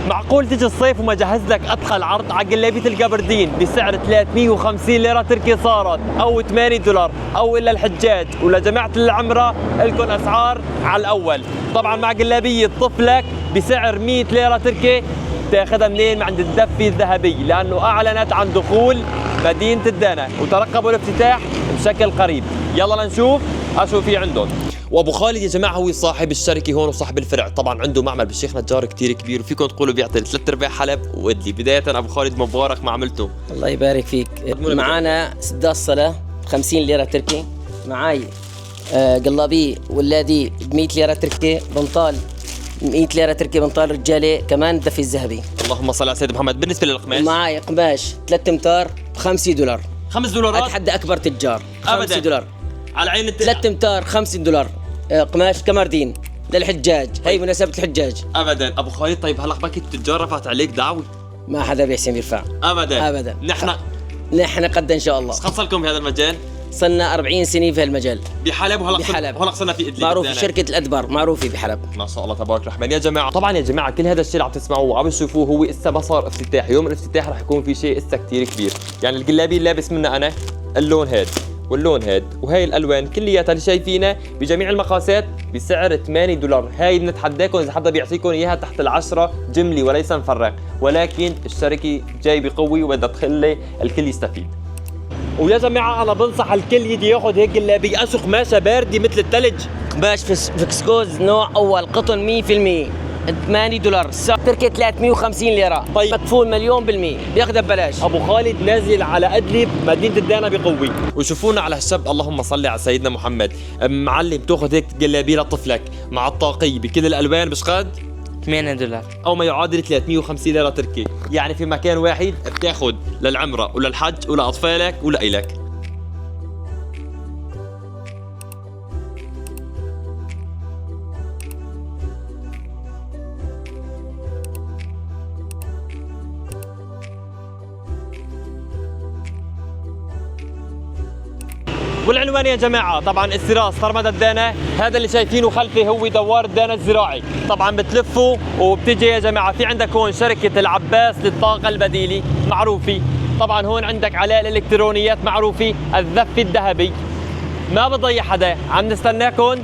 معقول تيجي الصيف وما جهز لك ادخل عرض على جلابيه القبردين بسعر 350 ليره تركي صارت او 8 دولار او الا الحجاج ولجماعه العمره لكم اسعار على الاول. طبعا مع جلابيه طفلك بسعر 100 ليره تركي تاخذها منين؟ من عند الدفي الذهبي، لانه اعلنت عن دخول مدينه الدانا وترقبوا الافتتاح بشكل قريب. يلا لنشوف اشو في عندهم. وابو خالد يا جماعه هو صاحب الشركه هون وصاحب الفرع، طبعا عنده معمل بالشيخ نجار كثير كبير وفيكم تقولوا بيعطي 3/4 حلب وادلي. بدايه ابو خالد مبارك ما عملته. الله يبارك فيك. معانا سداس صلاه ب 50 ليره تركي، معاي قلابي ولادي ب 100 ليره تركي، بنطال 100 ليره تركي بنطال رجالي كمان دفي الذهبي. اللهم صل على سيدنا محمد. بالنسبه للقماش معاي قماش 3 امتار ب 5 دولار. 5 دولارات؟ اتحدى اكبر تجار. 5 دولار على عين 3 امتار 5 دولار. قماش كمردين للحجاج. هي مناسبة الحجاج. ابدا ابو خالد. طيب هلا باكي التجار رفعت عليك دعوه؟ ما حدا بيحسن يرفع ابدا. نحن قد ان شاء الله. خلص لكم بهذا المجال؟ صرنا 40 سنه في هالمجال بحلب وهلا صرنا في ادلب. معروف شركه الادبر معروفه بحلب ما شاء الله تبارك الرحمن. يا جماعه طبعا يا جماعه كل هذا الشيء اللي عم تسمعوه وعم تشوفوه هو لسه ما صار افتتاح. يوم الافتتاح رح يكون في شيء لسه كثير كبير. يعني الجلابيه اللي لابس منها انا اللون هاد واللون هاد وهي الالوان كلياتها اللي شايفينها بجميع المقاسات بسعر 8 دولار. هاي بنتحداكم اذا حدا بيعطيكم اياها تحت ال10 جملي وليس مفرق، ولكن الشركه جاي بقوه وبدها تخلي الكل يستفيد. ويا جماعه انا بنصح الكل يجي ياخذ هيك جلابيه. اشو قماشه باردة مثل الثلج. قماش فيكسكوز نوع اول قطن 100%، 8 دولار. تركي 350 ليره. طيب مدفون مليون بالمية، بياخذها ببلاش. ابو خالد نازل على ادلب مدينه الدانا بقوه. وشوفونا على هالشب اللهم صل على سيدنا محمد. معلم تاخذ هيك جلابيه لطفلك مع الطاقيه بكل الالوان بشقد 8 دولار او ما يعادل 350 ليره تركي. يعني في مكان واحد بتاخذ للعمره وللحج ولاطفالك ولإلك. والعنوان يا جماعه طبعا السراس طرمدة الدانا. هذا اللي شايفينه خلفي هو دوار الدانا الزراعي. طبعا بتلفوا وبتجي يا جماعه. في عندك هون شركه العباس للطاقه البديله معروفه. طبعا هون عندك علاء الالكترونيات معروفه. الذفي الذهبي. ما بضيع حدا، عم نستناكم